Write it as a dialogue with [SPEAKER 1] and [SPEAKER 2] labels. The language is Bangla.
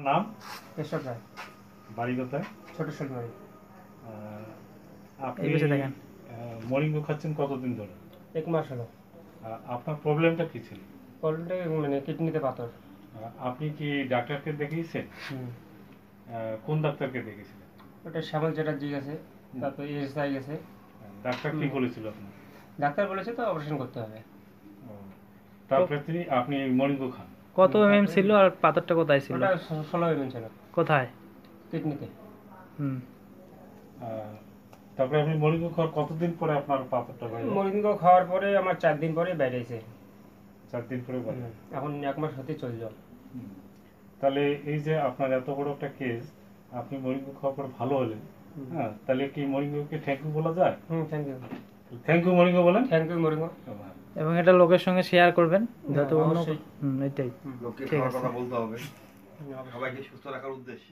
[SPEAKER 1] নাম?
[SPEAKER 2] কেশব রায়।
[SPEAKER 1] বাড়ি কোথায়?
[SPEAKER 2] ছোট শৈলবাড়ি।
[SPEAKER 1] আপনি মরিঙ্গো খাচ্ছেন কতদিন ধরে?
[SPEAKER 2] 1 মাস হলো।
[SPEAKER 1] আপনার প্রবলেমটা কি ছিল?
[SPEAKER 2] প্রবলেমটা মানে কিডনিতে পাথর।
[SPEAKER 1] আপনি কি ডাক্তারকে দেখিয়েছেন? কোন ডাক্তারকে দেখিয়েছিলেন?
[SPEAKER 2] ওটা শ্যামল চ্যাটার্জি গেছে, তারপর এসআই গেছে।
[SPEAKER 1] ডাক্তার কি বলেছিল আপনার?
[SPEAKER 2] ডাক্তার বলেছে তো অপারেশন করতে হবে।
[SPEAKER 1] তারপরে আপনি মরিঙ্গো খান।
[SPEAKER 3] কত এমএম ছিল আর পাথরটা কোথায় ছিল?
[SPEAKER 2] ওটা 16 mm ছিল।
[SPEAKER 3] কোথায়?
[SPEAKER 2] কিডনিতে।
[SPEAKER 1] তারপরে আপনি মরিঙ্গো খাওয়ার কতদিন পরে আপনার পাথরটা বাইরে?
[SPEAKER 2] মরিঙ্গো খাওয়ার পরে আমার 4 দিন পরে বাইরে এসে।
[SPEAKER 1] 4 দিন পরে বাইরে।
[SPEAKER 2] এখন 1 মাস হতে চলল।
[SPEAKER 1] তাহলে এই যে আপনার এত বড় একটা কেস, আপনি মরিঙ্গো খাওয়ার পর ভালো হলেন, হ্যাঁ, তাহলে কি মরিঙ্গোকে থ্যাংক ইউ বলা যায়?
[SPEAKER 2] Thank you.
[SPEAKER 1] Thank you Moringo বলেন।
[SPEAKER 2] Thank you Moringo.
[SPEAKER 3] এবং এটা লোকের সঙ্গে শেয়ার করবেন যাতে অন্য
[SPEAKER 2] অবশ্যই।
[SPEAKER 3] এটাই
[SPEAKER 4] লোককে খাওয়ার কথা বলতে হবে, সবাইকে সুস্থ রাখার উদ্দেশ্যে।